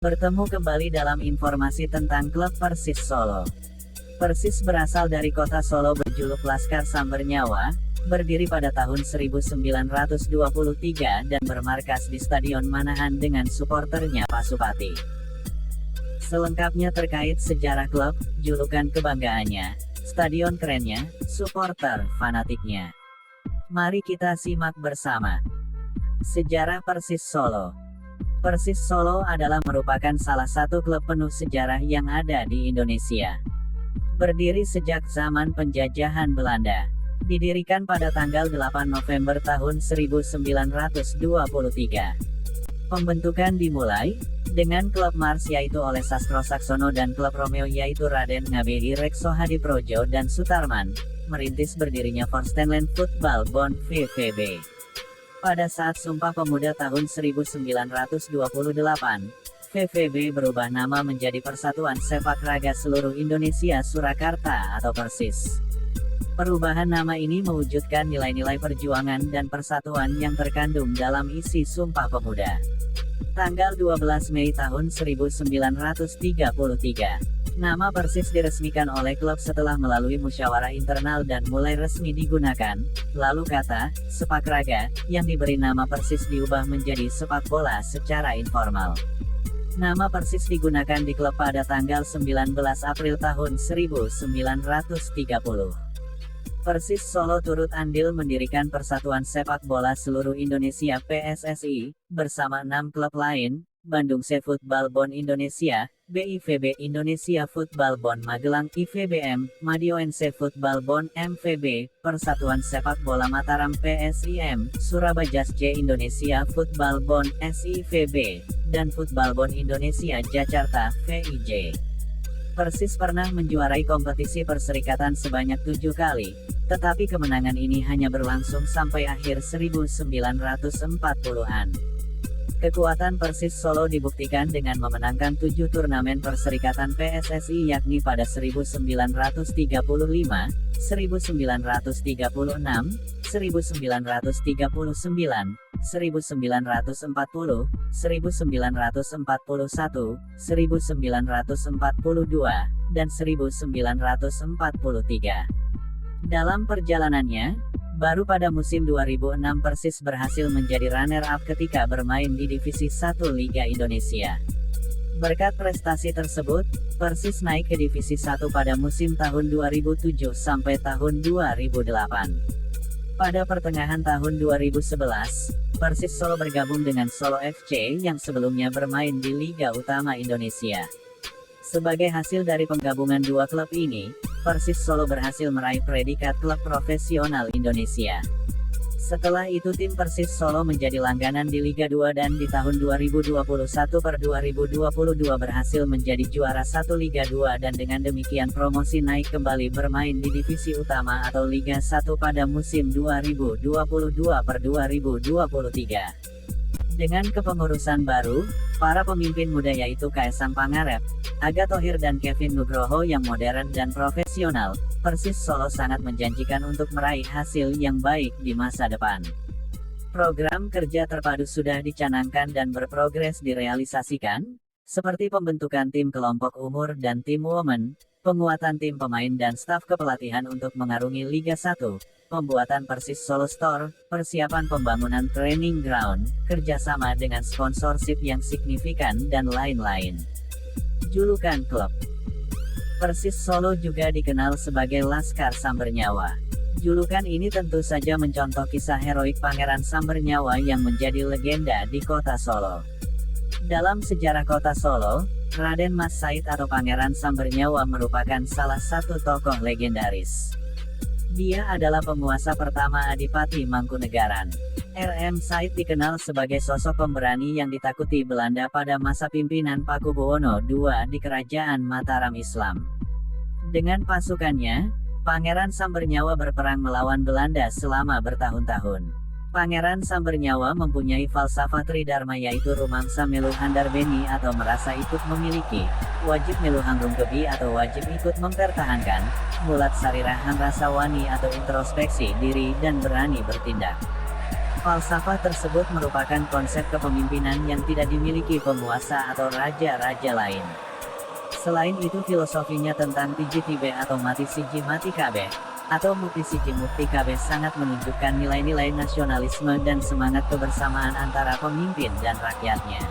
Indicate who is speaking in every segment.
Speaker 1: Bertemu kembali dalam informasi tentang klub Persis Solo. Persis berasal dari kota Solo berjuluk Laskar Sambernyawa, berdiri pada tahun 1923 dan bermarkas di Stadion Manahan dengan suporternya Pasupati. Selengkapnya terkait sejarah klub, julukan kebanggaannya, stadion kerennya, supporter fanatiknya. Mari kita simak bersama. Sejarah Persis Solo. Persis Solo adalah merupakan salah satu klub penuh sejarah yang ada di Indonesia. Berdiri sejak zaman penjajahan Belanda. Didirikan pada tanggal 8 November tahun 1923. Pembentukan dimulai dengan klub Mars yaitu oleh Sastro Saksono dan klub Romeo yaitu Raden Ngabei Rekso Hadiprojo dan Sutarman, merintis berdirinya Forstenland Football Bond VVB. Pada saat Sumpah Pemuda tahun 1928, VVB berubah nama menjadi Persatuan Sepak Raga Seluruh Indonesia Surakarta atau Persis. Perubahan nama ini mewujudkan nilai-nilai perjuangan dan persatuan yang terkandung dalam isi Sumpah Pemuda. Tanggal 12 Mei tahun 1933. Nama Persis diresmikan oleh klub setelah melalui musyawarah internal dan mulai resmi digunakan. Lalu kata sepak raga yang diberi nama Persis diubah menjadi sepak bola secara informal. Nama Persis digunakan di klub pada tanggal 19 April tahun 1930. Persis Solo turut andil mendirikan Persatuan Sepak Bola Seluruh Indonesia PSSI, bersama 6 klub lain, Bandung C Football Bond Indonesia, BIVB Indonesia Football Bond Magelang IVBM, Madiun C Football Bond MVB, Persatuan Sepak Bola Mataram PSIM, Surabaya J Indonesia Football Bond SIVB, dan Football Bond Indonesia Jakarta VIJ. Persis pernah menjuarai kompetisi perserikatan sebanyak 7 kali, tetapi kemenangan ini hanya berlangsung sampai akhir 1940-an. Kekuatan Persis Solo dibuktikan dengan memenangkan 7 turnamen perserikatan PSSI yakni pada 1935, 1936, 1939, 1940, 1941, 1941, 1942, dan 1943. Dalam perjalanannya, baru pada musim 2006 Persis berhasil menjadi runner-up ketika bermain di Divisi 1 Liga Indonesia. Berkat prestasi tersebut, Persis naik ke Divisi 1 pada musim tahun 2007 sampai tahun 2008. Pada pertengahan tahun 2011, Persis Solo bergabung dengan Solo FC yang sebelumnya bermain di Liga Utama Indonesia. Sebagai hasil dari penggabungan dua klub ini, Persis Solo berhasil meraih predikat klub profesional Indonesia. Setelah itu tim Persis Solo menjadi langganan di Liga 2 dan di tahun 2021-2022 berhasil menjadi juara 1 Liga 2 dan dengan demikian promosi naik kembali bermain di Divisi Utama atau Liga 1 pada musim 2022-2023. Dengan kepengurusan baru, para pemimpin muda yaitu Kaesang Pangarep, Aga Thohir dan Kevin Nugroho yang modern dan profesional, Persis Solo sangat menjanjikan untuk meraih hasil yang baik di masa depan. Program kerja terpadu sudah dicanangkan dan berprogres direalisasikan, seperti pembentukan tim kelompok umur dan tim women, penguatan tim pemain dan staf kepelatihan untuk mengarungi Liga 1, pembuatan Persis Solo Store, persiapan pembangunan training ground, kerjasama dengan sponsorship yang signifikan dan lain-lain. Julukan klub Persis Solo juga dikenal sebagai Laskar Sambernyawa. Julukan ini tentu saja mencontoh kisah heroik Pangeran Sambernyawa yang menjadi legenda di kota Solo. Dalam sejarah kota Solo, Raden Mas Said atau Pangeran Sambernyawa merupakan salah satu tokoh legendaris. Dia adalah penguasa pertama Adipati Mangkunegaran. RM Said dikenal sebagai sosok pemberani yang ditakuti Belanda pada masa pimpinan Pakubuwono II di Kerajaan Mataram Islam. Dengan pasukannya, Pangeran Sambernyawa berperang melawan Belanda selama bertahun-tahun. Pangeran Sambernyawa mempunyai falsafah tridharma yaitu rumangsa melu handarbeni atau merasa ikut memiliki, wajib melu hangrungkebi atau wajib ikut mempertahankan, mulat sarirah hangrasawani atau introspeksi diri dan berani bertindak. Falsafah tersebut merupakan konsep kepemimpinan yang tidak dimiliki penguasa atau raja-raja lain. Selain itu filosofinya tentang Tiji Tibe atau mati siji mati kabeh, atau mukti siji mukti kabeh sangat menunjukkan nilai-nilai nasionalisme dan semangat kebersamaan antara pemimpin dan rakyatnya.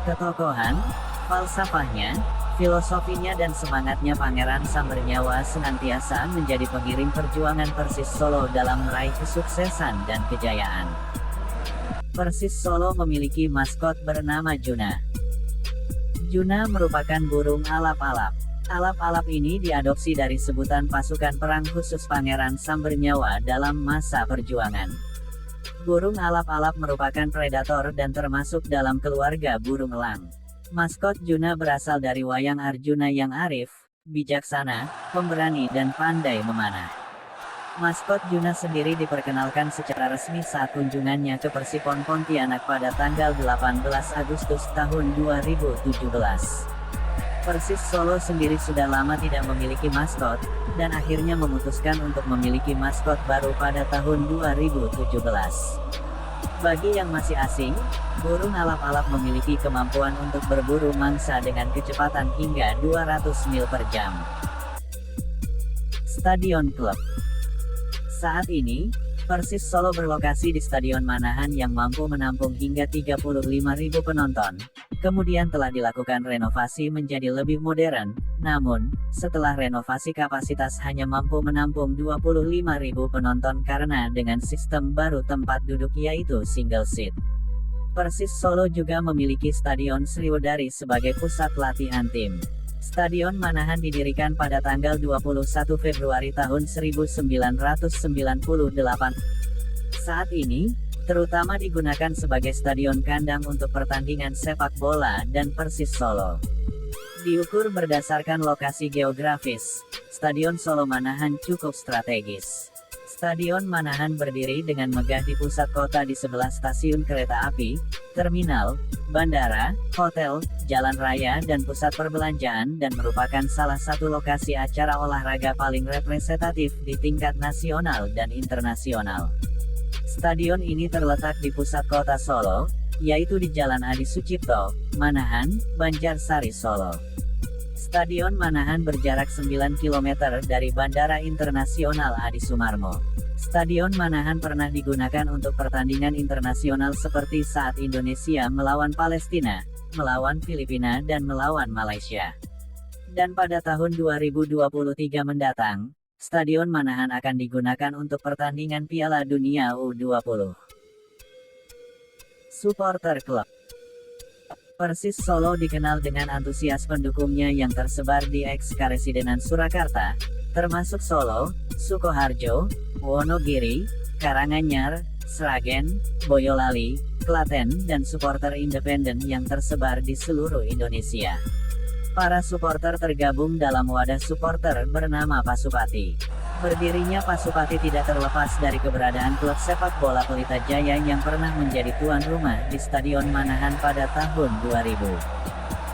Speaker 1: Ketokohan, falsafahnya, filosofinya dan semangatnya Pangeran Sambernyawa senantiasa menjadi pengiring perjuangan Persis Solo dalam meraih kesuksesan dan kejayaan. Persis Solo memiliki maskot bernama Juna. Juna merupakan burung alap-alap. Alap-alap ini diadopsi dari sebutan pasukan perang khusus Pangeran Sambernyawa dalam masa perjuangan. Burung alap-alap merupakan predator dan termasuk dalam keluarga burung elang. Maskot Juna berasal dari wayang Arjuna yang arif, bijaksana, pemberani dan pandai memanah. Maskot Juna sendiri diperkenalkan secara resmi saat kunjungannya ke Persipon Pontianak pada tanggal 18 Agustus tahun 2017. Persis Solo sendiri sudah lama tidak memiliki maskot, dan akhirnya memutuskan untuk memiliki maskot baru pada tahun 2017. Bagi yang masih asing, burung alap-alap memiliki kemampuan untuk berburu mangsa dengan kecepatan hingga 200 mil per jam. Stadion Klub. Saat ini, Persis Solo berlokasi di Stadion Manahan yang mampu menampung hingga 35.000 penonton. Kemudian telah dilakukan renovasi menjadi lebih modern, namun, setelah renovasi kapasitas hanya mampu menampung 25.000 penonton karena dengan sistem baru tempat duduk yaitu single seat. Persis Solo juga memiliki Stadion Sriwedari sebagai pusat latihan tim. Stadion Manahan didirikan pada tanggal 21 Februari tahun 1998. Saat ini, terutama digunakan sebagai stadion kandang untuk pertandingan sepak bola dan Persis Solo. Diukur berdasarkan lokasi geografis, Stadion Solo Manahan cukup strategis. Stadion Manahan berdiri dengan megah di pusat kota di sebelah stasiun kereta api, terminal, bandara, hotel, jalan raya dan pusat perbelanjaan dan merupakan salah satu lokasi acara olahraga paling representatif di tingkat nasional dan internasional. Stadion ini terletak di pusat kota Solo, yaitu di Jalan Adi Sucipto, Manahan, Banjarsari, Solo. Stadion Manahan berjarak 9 km dari Bandara Internasional Adi Sumarmo. Stadion Manahan pernah digunakan untuk pertandingan internasional seperti saat Indonesia melawan Palestina, melawan Filipina dan melawan Malaysia. Dan pada tahun 2023 mendatang, Stadion Manahan akan digunakan untuk pertandingan Piala Dunia U20. Supporter Club. Persis Solo dikenal dengan antusias pendukungnya yang tersebar di eks-Karesidenan Surakarta, termasuk Solo, Sukoharjo, Wonogiri, Karanganyar, Sragen, Boyolali, Klaten dan supporter independen yang tersebar di seluruh Indonesia. Para supporter tergabung dalam wadah supporter bernama Pasupati. Berdirinya Pasupati tidak terlepas dari keberadaan klub sepak bola Pelita Jaya yang pernah menjadi tuan rumah di Stadion Manahan pada tahun 2000.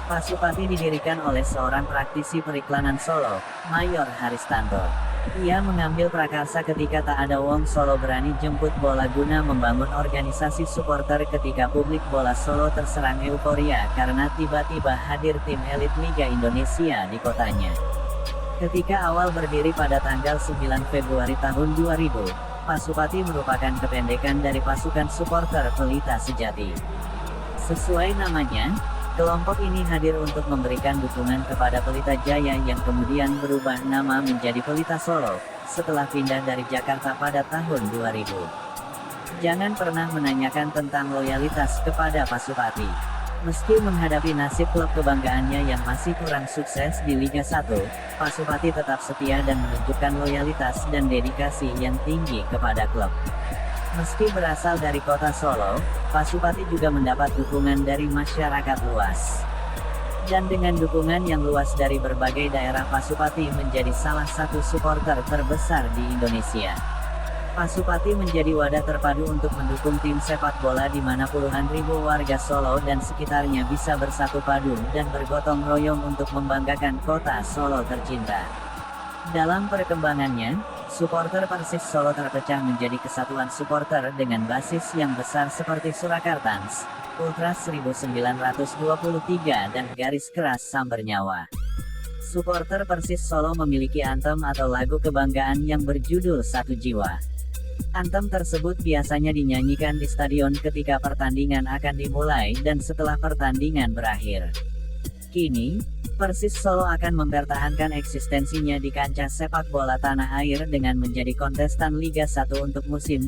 Speaker 1: Pasupati didirikan oleh seorang praktisi periklanan Solo, Mayor Haristanto. Ia mengambil prakarsa ketika tak ada wong Solo berani jemput bola guna membangun organisasi supporter ketika publik bola Solo terserang euforia karena tiba-tiba hadir tim elit Liga Indonesia di kotanya. Ketika awal berdiri pada tanggal 9 Februari tahun 2000, Pasupati merupakan kependekan dari pasukan supporter Pelita Sejati. Sesuai namanya, kelompok ini hadir untuk memberikan dukungan kepada Pelita Jaya yang kemudian berubah nama menjadi Pelita Solo, setelah pindah dari Jakarta pada tahun 2000. Jangan pernah menanyakan tentang loyalitas kepada Pasupati. Meski menghadapi nasib klub kebanggaannya yang masih kurang sukses di Liga 1, Pasupati tetap setia dan menunjukkan loyalitas dan dedikasi yang tinggi kepada klub. Meski berasal dari kota Solo, Pasupati juga mendapat dukungan dari masyarakat luas. Dan dengan dukungan yang luas dari berbagai daerah, Pasupati menjadi salah satu supporter terbesar di Indonesia. Pasupati menjadi wadah terpadu untuk mendukung tim sepak bola di mana puluhan ribu warga Solo dan sekitarnya bisa bersatu padu dan bergotong royong untuk membanggakan kota Solo tercinta. Dalam perkembangannya, Supporter Persis Solo terpecah menjadi kesatuan supporter dengan basis yang besar seperti Surakartans, Ultras 1923 dan Garis Keras Sambar Nyawa. Supporter Persis Solo memiliki anthem atau lagu kebanggaan yang berjudul Satu Jiwa. Anthem tersebut biasanya dinyanyikan di stadion ketika pertandingan akan dimulai dan setelah pertandingan berakhir. Kini, Persis Solo akan mempertahankan eksistensinya di kancah sepak bola tanah air dengan menjadi kontestan Liga 1 untuk musim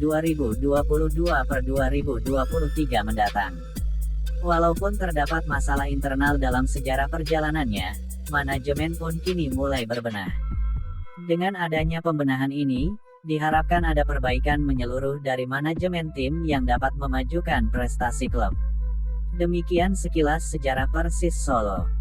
Speaker 1: 2022-2023 mendatang. Walaupun terdapat masalah internal dalam sejarah perjalanannya, manajemen pun kini mulai berbenah. Dengan adanya pembenahan ini, diharapkan ada perbaikan menyeluruh dari manajemen tim yang dapat memajukan prestasi klub. Demikian sekilas sejarah Persis Solo.